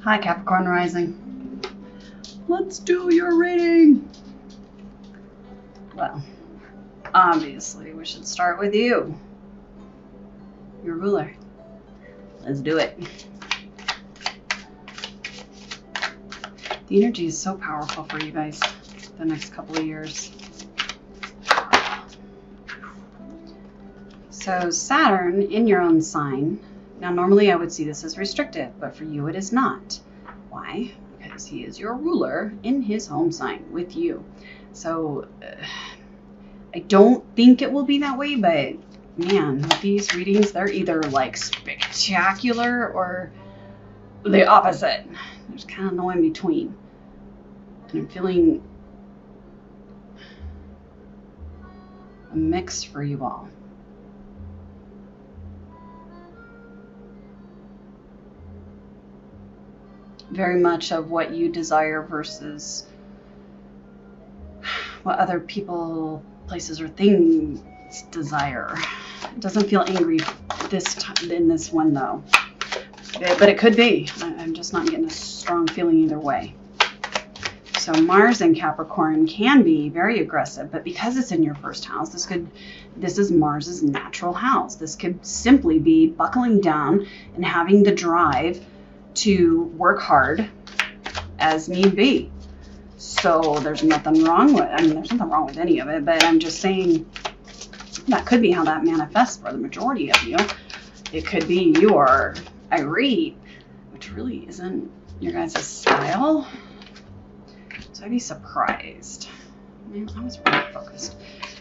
Hi, Capricorn rising. Let's do your reading. Well, obviously, we should start with you. Your ruler. Let's do it. The energy is so powerful for you guys the next couple of years. So Saturn in your own sign. Now, normally I would see this as restrictive, but for you it is not. Why? Because he is your ruler in his home sign with you. So I don't think it will be that way, but man, with these readings, they're either like spectacular or the opposite. There's kind of no in between. And I'm feeling a mix for you all. Very much of what you desire versus what other people, places, or things desire. It doesn't feel angry this time in this one though, but it could be. I'm just not getting a strong feeling either way. So Mars in Capricorn can be very aggressive, but because it's in your first house, this is Mars's natural house. This could simply be buckling down and having the drive to work hard as need be. So there's nothing wrong with, there's nothing wrong with any of it, but I'm just saying that could be how that manifests for the majority of you. It could be you are irate, which really isn't your guys' style. So I'd be surprised. I was really focused.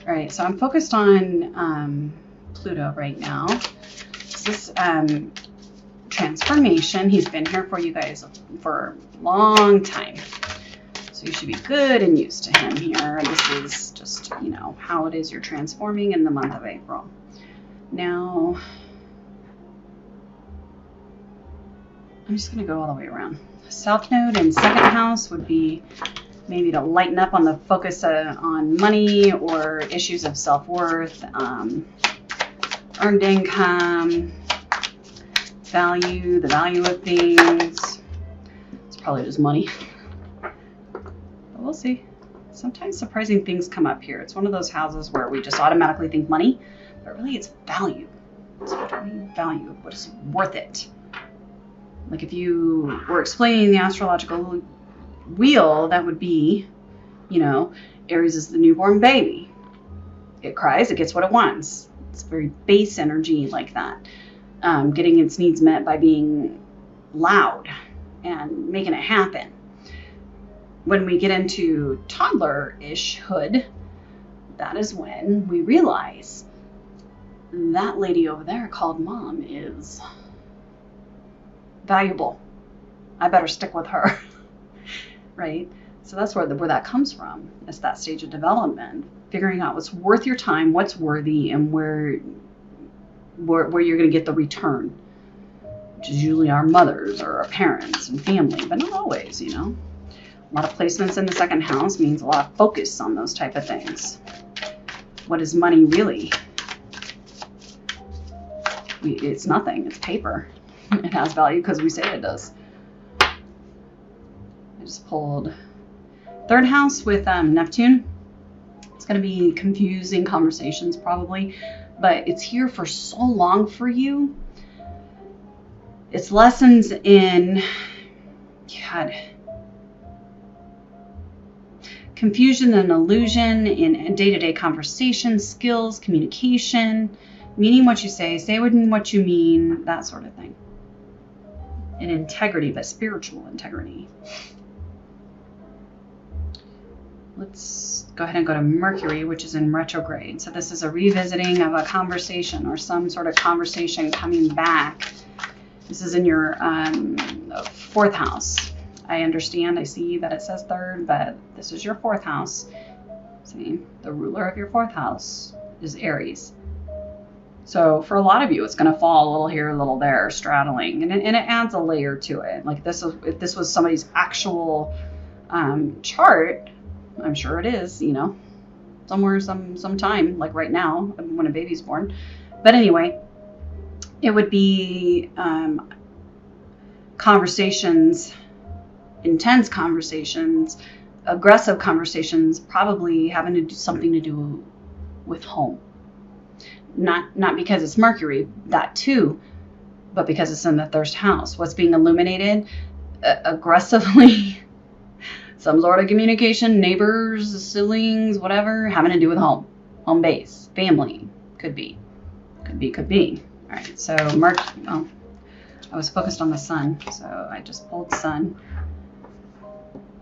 All right, so I'm focused on Pluto right now. This is transformation. He's been here for you guys for a long time. So you should be good and used to him here. This is just, how it is you're transforming in the month of April. Now, I'm just going to go all the way around. South Node in second house would be maybe to lighten up on the focus on money or issues of self-worth, earned income, the value of things. It's probably just money. But we'll see. Sometimes surprising things come up here. It's one of those houses where we just automatically think money, but really it's value. So what do I mean value? What is worth it? Like if you were explaining the astrological wheel, that would be, Aries is the newborn baby. It cries, it gets what it wants. It's very base energy like that. Getting its needs met by being loud and making it happen. When we get into toddler-ish-hood, that is when we realize that lady over there called mom is valuable. I better stick with her, right? So that's where that comes from. It's that stage of development, figuring out what's worth your time, what's worthy, and where you're going to get the return, which is usually our mothers or our parents and family, but not always, A lot of placements in the second house means a lot of focus on those type of things. What is money really? It's nothing. It's paper. It has value because we say it does. I just pulled third house with Neptune. It's going to be confusing conversations probably, but it's here for so long for you. It's lessons in, confusion and illusion in day-to-day conversation, skills, communication, meaning what you say what you mean, that sort of thing. And integrity, but spiritual integrity. Let's go ahead and go to Mercury, which is in retrograde. So this is a revisiting of a conversation or some sort of conversation coming back. This is in your fourth house. I understand, I see that it says third, but this is your fourth house. See, the ruler of your fourth house is Aries. So for a lot of you, it's going to fall a little here, a little there, straddling, and it adds a layer to it. Like if this was somebody's actual chart, I'm sure it is, somewhere, sometime, like right now, when a baby's born. But anyway, it would be conversations, intense conversations, aggressive conversations, probably having to do something to do with home. Not because it's Mercury, that too, but because it's in the third house. What's being illuminated aggressively, some sort of communication, neighbors, siblings, whatever, having to do with home base, family, could be. All right, so Mercury, oh, I was focused on the sun, so I just pulled sun.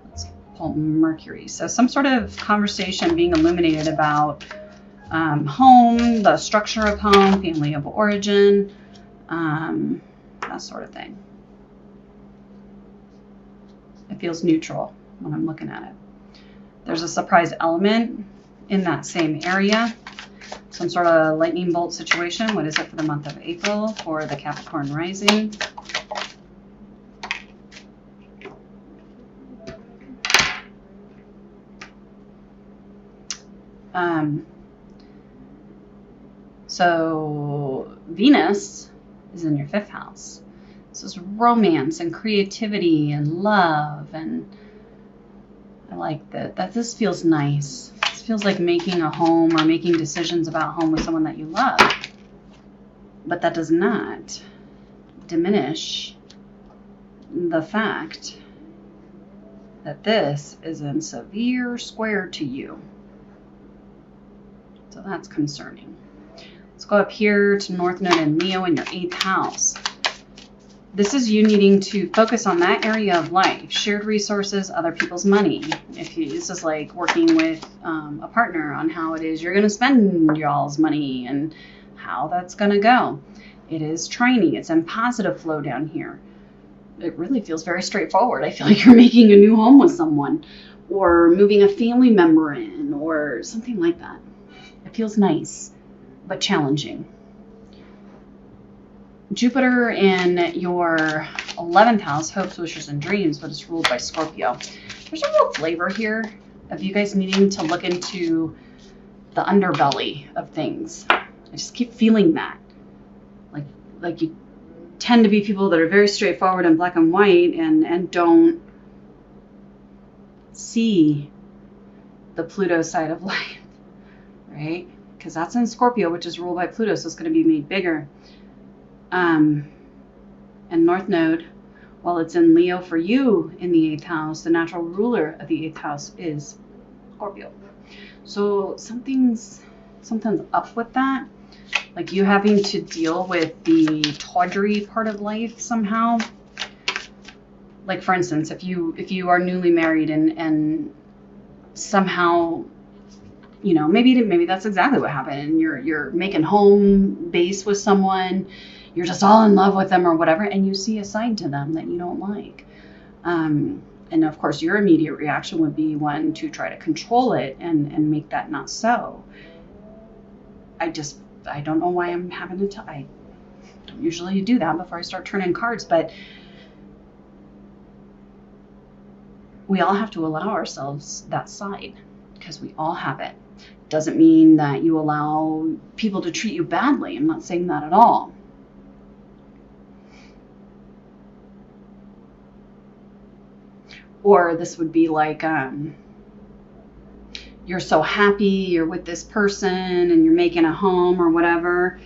Let's pull Mercury. So some sort of conversation being illuminated about home, the structure of home, family of origin, that sort of thing. It feels neutral when I'm looking at it. There's a surprise element in that same area. Some sort of lightning bolt situation. What is it for the month of April for the Capricorn rising? So Venus is in your 5th house. This is romance and creativity and love, and I like that this feels nice. This feels like making a home or making decisions about home with someone that you love. But that does not diminish the fact that this is in severe square to you. So that's concerning. Let's go up here to North Node and Leo in your 8th house. This is you needing to focus on that area of life, shared resources, other people's money. This is like working with a partner on how it is you're going to spend y'all's money and how that's going to go. It is training. It's in positive flow down here. It really feels very straightforward. I feel like you're making a new home with someone or moving a family member in or something like that. It feels nice, but challenging. Jupiter in your 11th house, hopes, wishes, and dreams, but it's ruled by Scorpio. There's a real flavor here of you guys needing to look into the underbelly of things. I just keep feeling that. Like you tend to be people that are very straightforward and black and white and don't see the Pluto side of life, right? Because that's in Scorpio, which is ruled by Pluto, so it's going to be made bigger. And North Node, while it's in Leo for you in the 8th house, the natural ruler of the 8th house is Scorpio. So something's up with that. Like you having to deal with the tawdry part of life somehow. Like for instance, if you are newly married and somehow, you know, maybe that's exactly what happened, and you're making home base with someone, you're just all in love with them or whatever, and you see a side to them that you don't like. And of course, your immediate reaction would be one to try to control it and make that not so. I don't know why I'm having to I don't usually do that before I start turning cards, but we all have to allow ourselves that side because we all have it. Doesn't mean that you allow people to treat you badly. I'm not saying that at all. Or this would be like, you're so happy, you're with this person and you're making a home or whatever.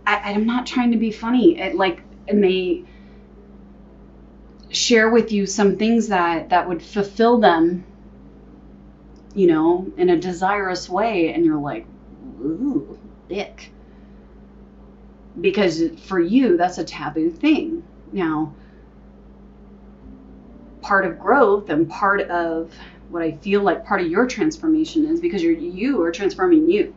I'm not trying to be funny. And they share with you some things that would fulfill them, you know, in a desirous way. And you're like, ooh, ick. Because for you, that's a taboo thing. Now, part of growth and part of what I feel like part of your transformation is because you are transforming you.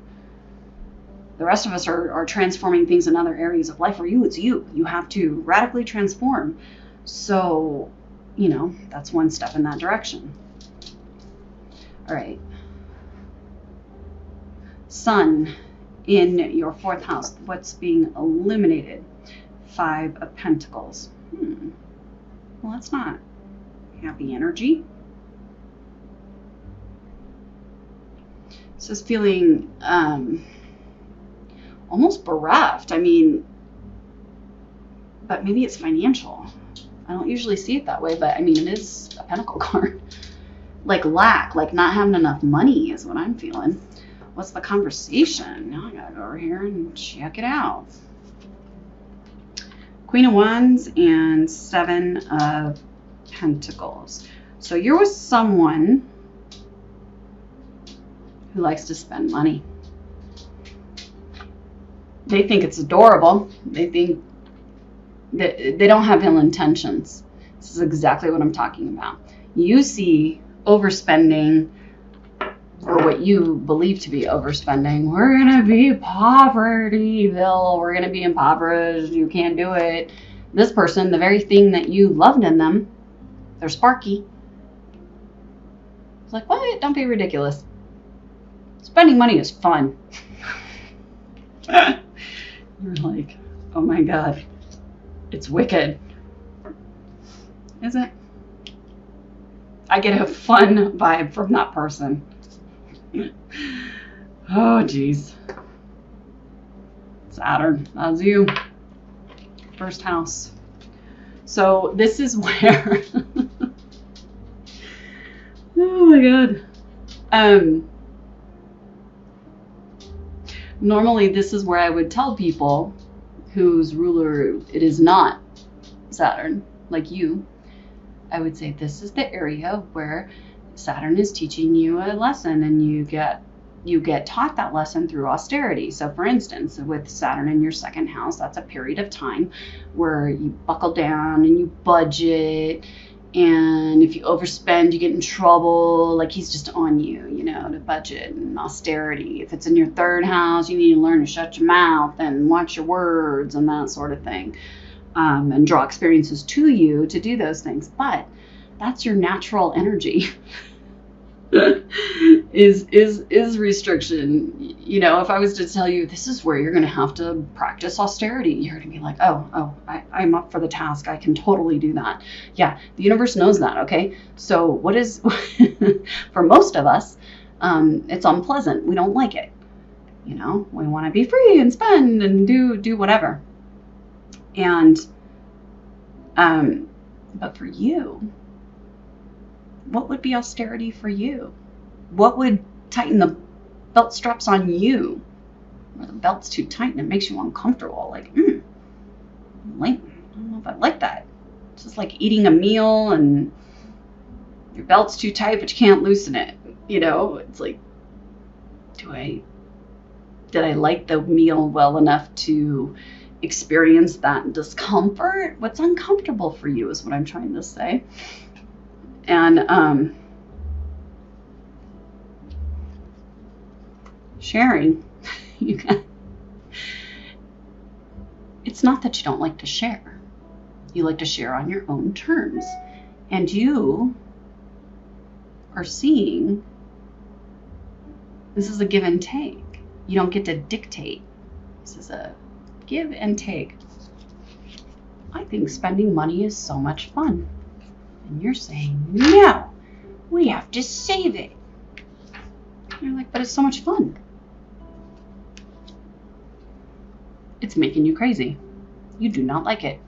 The rest of us are transforming things in other areas of life. For you, it's you. You have to radically transform. So, you know, that's one step in that direction. All right. Sun in your 4th house. What's being illuminated? 5 of Pentacles. Well, that's not happy energy. So it's feeling almost bereft. I mean, but maybe it's financial. I don't usually see it that way, but I mean, it is a pentacle card. Like lack, like not having enough money is what I'm feeling. What's the conversation? Now I gotta go over here and check it out. Queen of Wands and Seven of Pentacles. So you're with someone who likes to spend money. They think it's adorable. They think that they don't have ill intentions. This is exactly what I'm talking about. You see overspending, or what you believe to be overspending. We're gonna be Povertyville. We're gonna be impoverished. You can't do it. This person, the very thing that you loved in them, they're sparky. It's like, what? Don't be ridiculous. Spending money is fun. You're like, oh my God, it's wicked. Is it? I get a fun vibe from that person. Oh, geez. Saturn, that's you. First house. So this is where, oh my God. Normally this is where I would tell people whose ruler it is not Saturn, like you. I would say this is the area where Saturn is teaching you a lesson, and you get taught that lesson through austerity. So for instance, with Saturn in your second house, that's a period of time where you buckle down and you budget, and if you overspend, you get in trouble. Like he's just on you, you know, to budget and austerity. If it's in your third house, you need to learn to shut your mouth and watch your words and that sort of thing. And draw experiences to you to do those things. But that's your natural energy. is restriction. You know, if I was to tell you this is where you're going to have to practice austerity, you're going to be like, I'm up for the task. I can totally do that. Yeah, the universe knows that. Okay, so what is for most of us, it's unpleasant. We don't like it. You know, we want to be free and spend and do whatever. And but for you, what would be austerity for you? What would tighten the belt straps on you? Or the belt's too tight and it makes you uncomfortable. Like, I don't know if I like that. It's just like eating a meal and your belt's too tight, but you can't loosen it. You know, it's like, did I like the meal well enough to experience that discomfort? What's uncomfortable for you is what I'm trying to say. And sharing, it's not that you don't like to share. You like to share on your own terms, and you are seeing this is a give and take. You don't get to dictate. This is a give and take. I think spending money is so much fun. And you're saying, no, we have to save it. And you're like, but it's so much fun. It's making you crazy. You do not like it.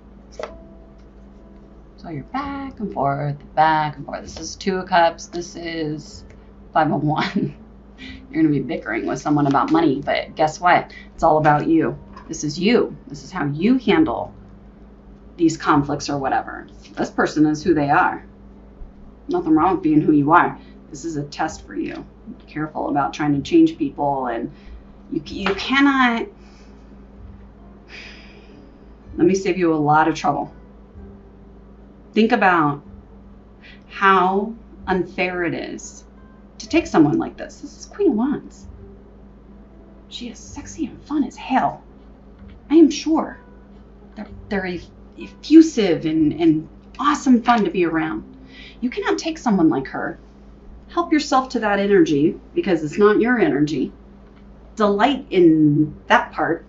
So you're back and forth, back and forth. This is Two of Cups. This is Five of Wands. You're going to be bickering with someone about money, but guess what? It's all about you. This is you. This is how you handle these conflicts or whatever. This person is who they are. Nothing wrong with being who you are. This is a test for you. Be careful about trying to change people, and you cannot. Let me save you a lot of trouble. Think about how unfair it is to take someone like this. This is Queen of Wands. She is sexy and fun as hell. I am sure. They're effusive and awesome fun to be around. You cannot take someone like her. Help yourself to that energy because it's not your energy. Delight in that part.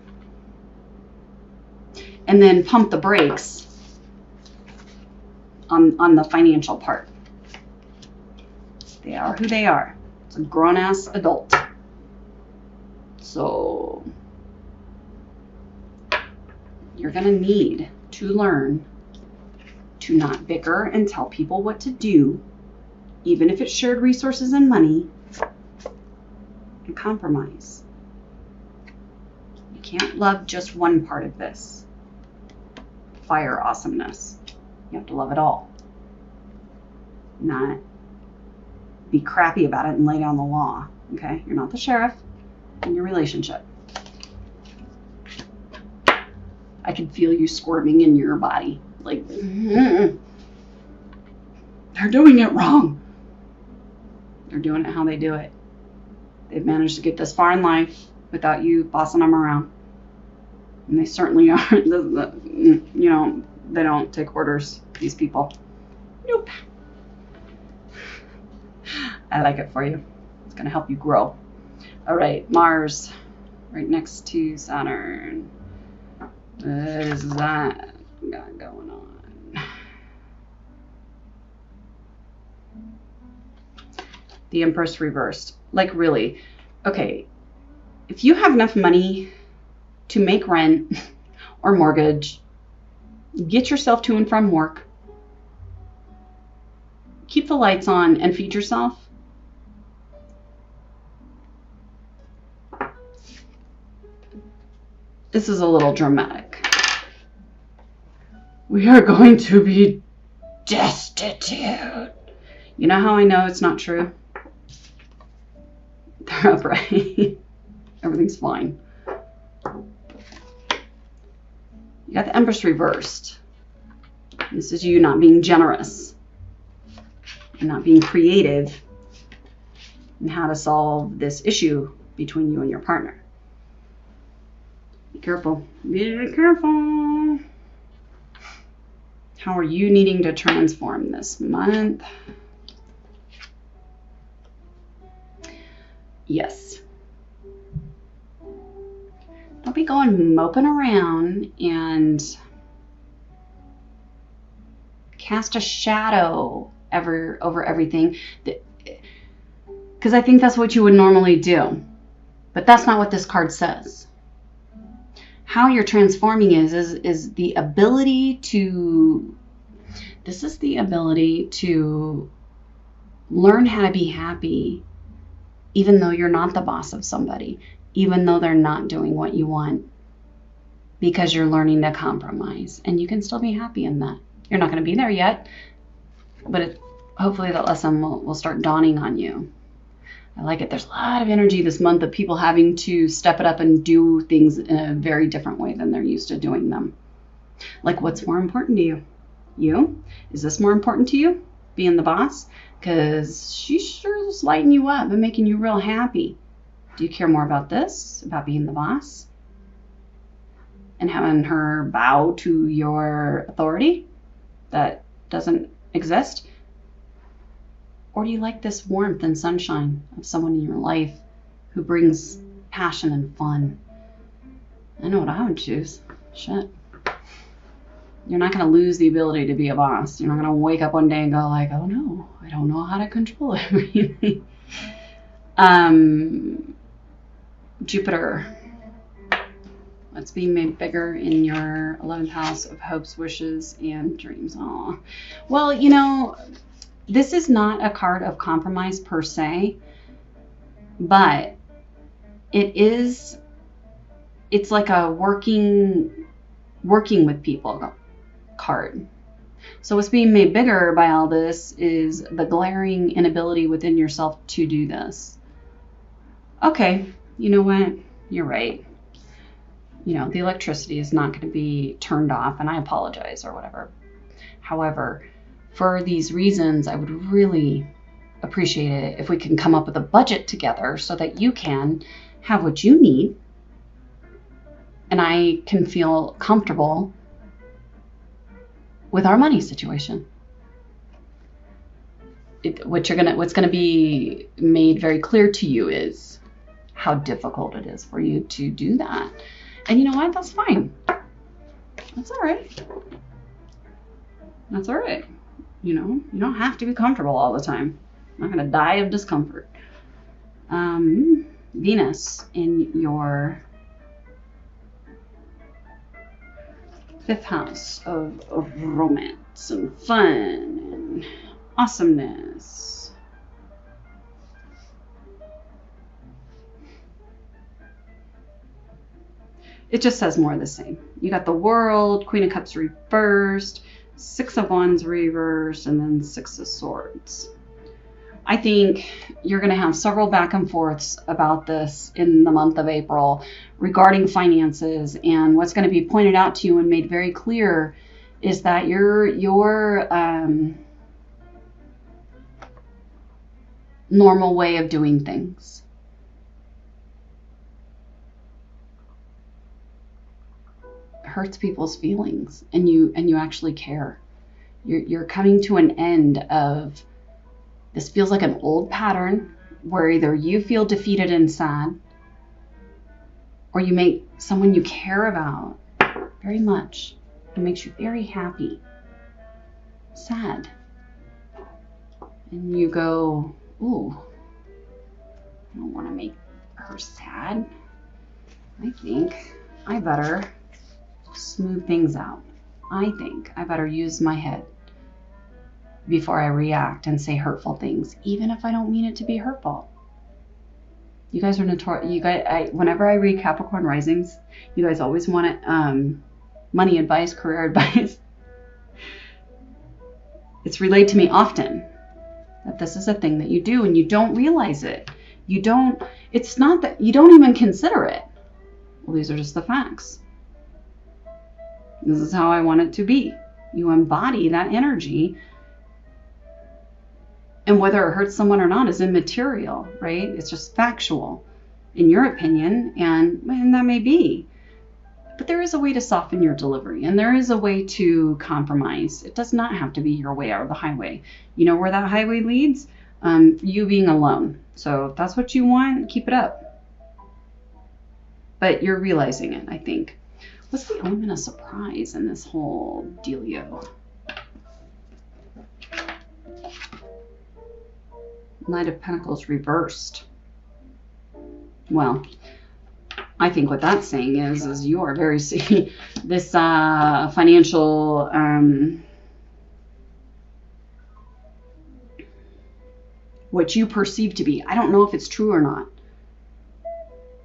And then pump the brakes on the financial part. They are who they are. It's a grown-ass adult. So you're going to need to learn to not bicker and tell people what to do, even if it's shared resources and money, and compromise. You can't love just one part of this fire awesomeness. You have to love it all. Not be crappy about it and lay down the law. Okay? You're not the sheriff in your relationship. I can feel you squirming in your body. Like, they're doing it wrong. They're doing it how they do it. They've managed to get this far in life without you bossing them around. And they certainly are, they don't take orders, these people. Nope. I like it for you. It's going to help you grow. All right, Mars, right next to Saturn. What is that got going on? The Empress reversed. Like, really? Okay, if you have enough money to make rent or mortgage, get yourself to and from work, keep the lights on, and feed yourself, this is a little dramatic. We are going to be destitute. You know how I know it's not true? They're upright. Everything's fine. You got the Empress reversed. This is you not being generous and not being creative in how to solve this issue between you and your partner. Be careful. Be careful. How are you needing to transform this month? Yes. Don't be going moping around and cast a shadow over everything. Because I think that's what you would normally do. But that's not what this card says. How you're transforming is the ability to, this is the ability to learn how to be happy even though you're not the boss of somebody, even though they're not doing what you want, because you're learning to compromise, and you can still be happy in that. You're not going to be there yet, but hopefully that lesson will start dawning on you. I like it. There's a lot of energy this month of people having to step it up and do things in a very different way than they're used to doing them. Like, what's more important to you? You? Is this more important to you? Being the boss? Because she sure is lighting you up and making you real happy. Do you care more about this? About being the boss? And having her bow to your authority that doesn't exist? Or do you like this warmth and sunshine of someone in your life who brings passion and fun? I know what I would choose. Shit. You're not going to lose the ability to be a boss. You're not going to wake up one day and go like, oh no, I don't know how to control everything. Jupiter. Let's be made bigger in your 11th house of hopes, wishes, and dreams. Aw. Well, you know, this is not a card of compromise per se, but it's like a working with people card. So what's being made bigger by all this is the glaring inability within yourself to do this. Okay, you know what? You're right. You know, the electricity is not going to be turned off, and I apologize or whatever. However, for these reasons, I would really appreciate it if we can come up with a budget together so that you can have what you need and I can feel comfortable with our money situation. What's going to be made very clear to you is how difficult it is for you to do that. And you know what? That's fine. That's all right. That's all right. You know, you don't have to be comfortable all the time. I'm not going to die of discomfort. Venus in your Fifth house of romance and fun and awesomeness. It just says more of the same. You got the World, Queen of Cups reversed, Six of Wands reversed, and then Six of Swords. I think you're going to have several back and forths about this in the month of April regarding finances, and what's going to be pointed out to you and made very clear is that your normal way of doing things hurts people's feelings, and you actually care. You're coming to an end of this. Feels like an old pattern where either you feel defeated and sad, or you make someone you care about very much, it makes you very happy, sad, and you go, ooh, I don't want to make her sad. I think I better smooth things out. I think I better use my head before I react and say hurtful things, even if I don't mean it to be hurtful. You guys are notorious. You guys, whenever I read Capricorn risings, you guys always want money advice, career advice. It's relayed to me often that this is a thing that you do and you don't realize it. It's not that you don't even consider it. Well, these are just the facts. This is how I want it to be. You embody that energy. And whether it hurts someone or not is immaterial, right? It's just factual in your opinion, and that may be. But there is a way to soften your delivery, and there is a way to compromise. It does not have to be your way or the highway. You know where that highway leads? You being alone. So if that's what you want, keep it up. But you're realizing it, I think. What's the element of surprise in this whole dealio? Knight of Pentacles reversed. Well, I think what that's saying is you are very this financial what you perceive to be. I don't know if it's true or not.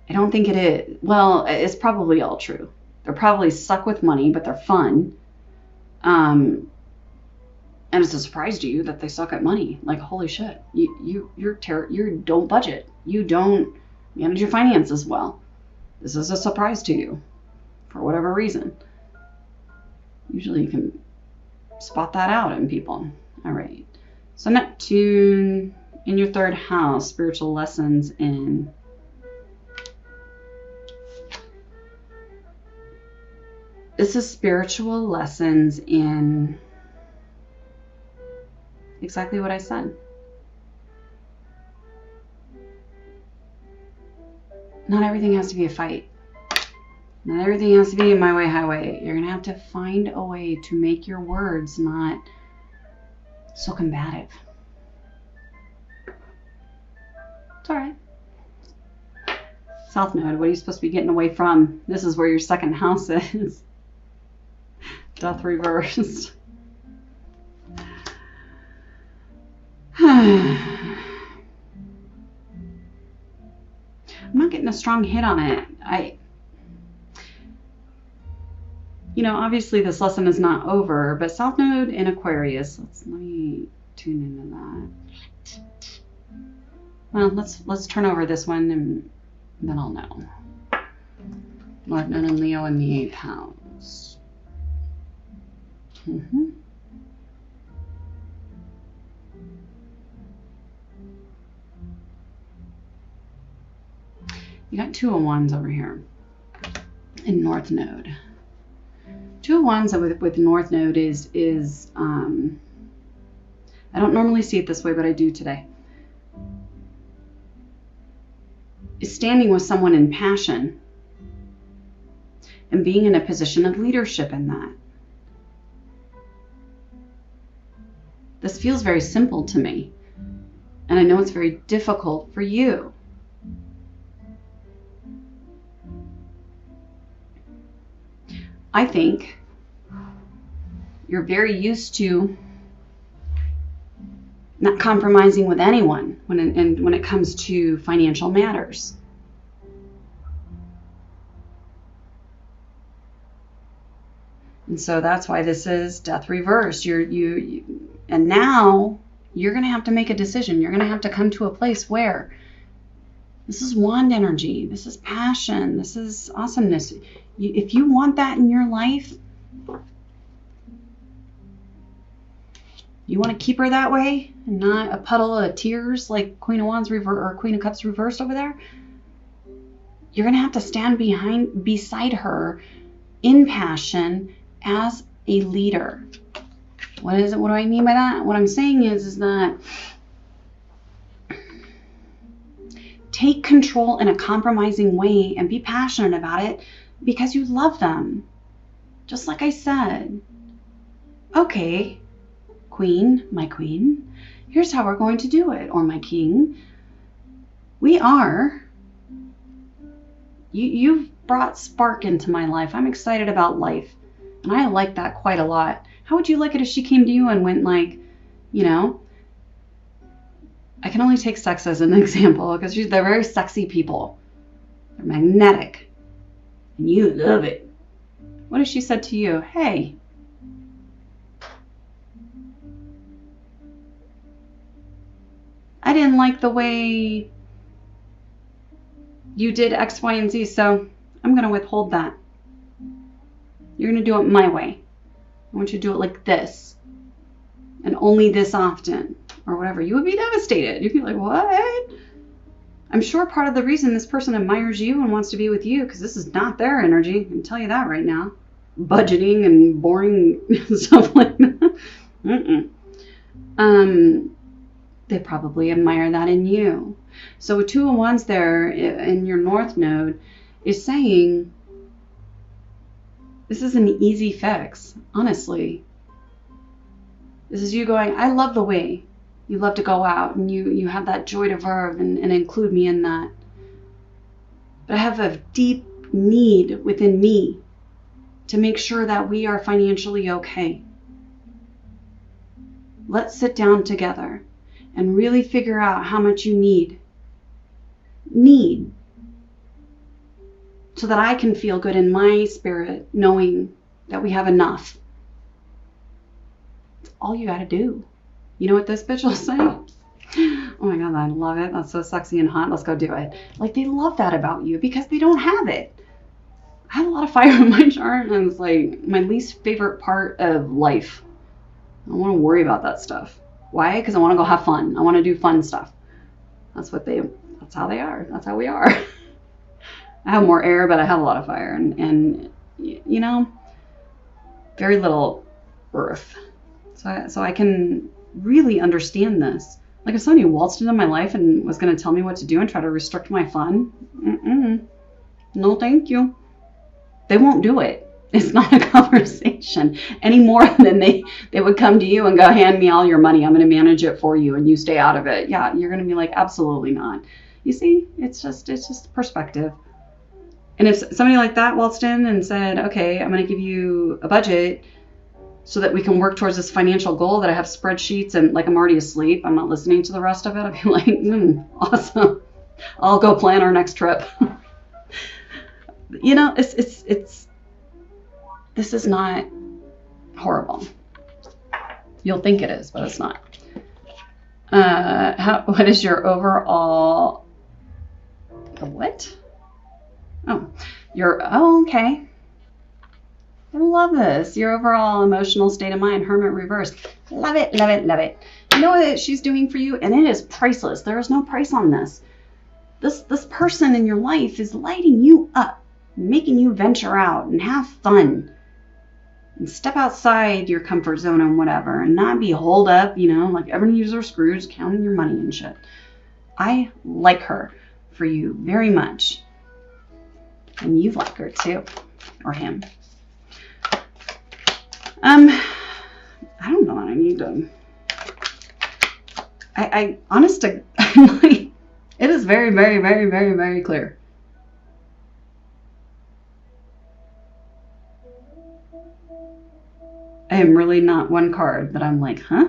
I don't think it is. Well, it's probably all true. They're probably suck with money, but they're fun. And it's a surprise to you that they suck at money. Like, holy shit, you don't budget. You don't manage your finances well. This is a surprise to you for whatever reason. Usually you can spot that out in people. All right. So Neptune in your third house, spiritual lessons in. This is spiritual lessons in exactly what I said. Not everything has to be a fight. Not everything has to be my way, highway. You're going to have to find a way to make your words not so combative. It's all right. South Node, what are you supposed to be getting away from? This is where your second house is. Death reversed. I'm not getting a strong hit on it. Obviously this lesson is not over, but South Node in Aquarius. Let me tune into that. Well, let's turn over this one and then I'll know. North Node and Leo in the 8th house. You got Two of Wands over here in North Node. Two of Wands with North Node is I don't normally see it this way, but I do today. Is standing with someone in passion and being in a position of leadership in that. This feels very simple to me, and I know it's very difficult for you. I think You're very used to not compromising with anyone when it comes to financial matters. And so that's why this is death reversed. And now you're going to have to make a decision. You're going to have to come to a place where this is wand energy. This is passion. This is awesomeness. If you want that in your life, you want to keep her that way and not a puddle of tears like Queen of Wands or Queen of Cups reversed over there, you're going to have to stand beside her in passion as a leader. What do I mean by that? What I'm saying is that take control in a compromising way and be passionate about it because you love them. Just like I said. Okay, Queen, my queen, here's how we're going to do it. Or my king. You've brought spark into my life. I'm excited about life. And I like that quite a lot. How would you like it if she came to you and went like, I can only take sex as an example because they're very sexy people. They're magnetic. And you love it. What if she said to you, hey, I didn't like the way you did X, Y, and Z, so I'm going to withhold that. You're going to do it my way. I want you to do it like this. And only this often. Or whatever. You would be devastated. You'd be like, what? I'm sure part of the reason this person admires you and wants to be with you, because this is not their energy. I can tell you that right now. Budgeting and boring stuff like that. They probably admire that in you. So with Two of Wands there in your North Node is saying, this is an easy fix, honestly. This is you going, I love the way you love to go out and you have that joy to verve and include me in that. But I have a deep need within me to make sure that we are financially okay. Let's sit down together and really figure out how much you need. So that I can feel good in my spirit knowing that we have enough. It's all you gotta do. You know what this bitch will say? Oh my God, I love it. That's so sexy and hot. Let's go do it. Like, they love that about you because they don't have it. I have a lot of fire in my chart, and it's like my least favorite part of life. I don't want to worry about that stuff. Why? Because I want to go have fun. I want to do fun stuff. That's how they are. That's how we are. I have more air, but I have a lot of fire. And very little earth. So I can really understand this. Like if somebody waltzed into my life and was going to tell me what to do and try to restrict my fun, no thank you. They won't do it. It's not a conversation any more than they would come to you and go, hand me all your money. I'm going to manage it for you and you stay out of it. Yeah, you're going to be like, absolutely not. You see, it's just perspective. And if somebody like that waltzed in and said, okay, I'm going to give you a budget so that we can work towards this financial goal that I have spreadsheets and like I'm already asleep, I'm not listening to the rest of it, I'd be like, awesome. I'll go plan our next trip. It's this is not horrible. You'll think it is, but it's not. What is your overall, what? Okay. I love this. Your overall emotional state of mind, Hermit reversed. Love it, love it, love it. You know what she's doing for you? And it is priceless. There is no price on this. This person in your life is lighting you up, making you venture out and have fun. And step outside your comfort zone and whatever, and not be holed up, like Ebenezer or Scrooge counting your money and shit. I like her for you very much. And you like her too. Or him. I don't know what I need to. I honest to, like, it is very, very, very, very, very clear. I am really not one card that I'm like, huh?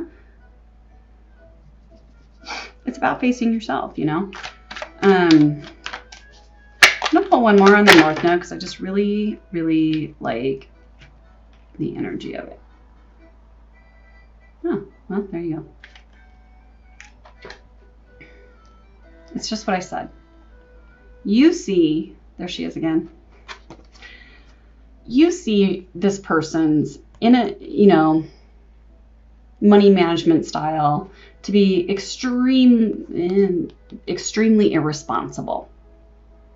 It's about facing yourself, you know? I'm going to pull one more on the North Node because I just really, really like the energy of it. Oh, well, there you go. It's just what I said. You see, there she is again. You see this person's in a, you know, money management style to be extremely irresponsible.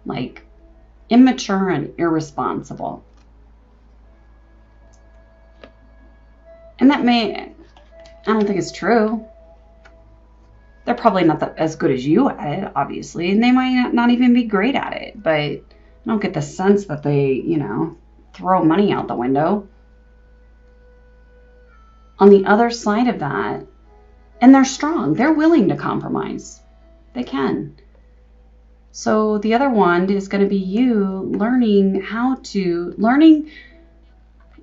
Like immature and irresponsible. And that I don't think it's true. They're probably not as good as you at it, obviously, and they might not even be great at it, but I don't get the sense that they, you know, throw money out the window. On the other side of that, and they're strong, they're willing to compromise. They can. So the other one is going to be you learning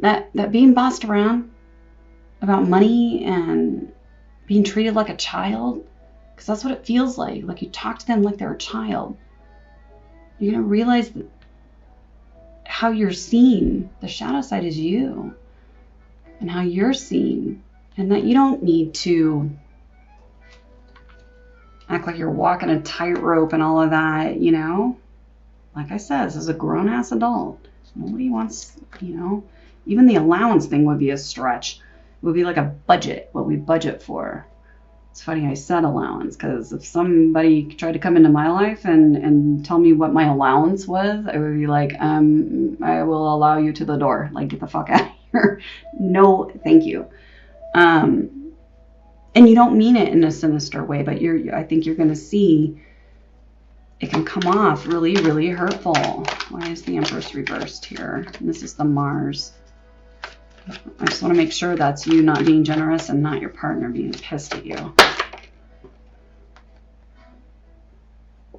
that being bossed around about money and being treated like a child, because that's what it feels like you talk to them like they're a child. You're going to realize that how you're seen. The shadow side is you and how you're seen, and that you don't need to act like you're walking a tightrope and all of that, you know? Like I said, this is a grown-ass adult. Nobody wants, you know, even the allowance thing would be a stretch. It would be like a budget, what we budget for. It's funny I said allowance, because if somebody tried to come into my life and tell me what my allowance was, I would be like, I will allow you to the door. Like, get the fuck out of here. No, thank you. And you don't mean it in a sinister way, but I think you're going to see it can come off really, really hurtful. Why is the Empress reversed here? And this is the Mars. I just want to make sure that's you not being generous and not your partner being pissed at you.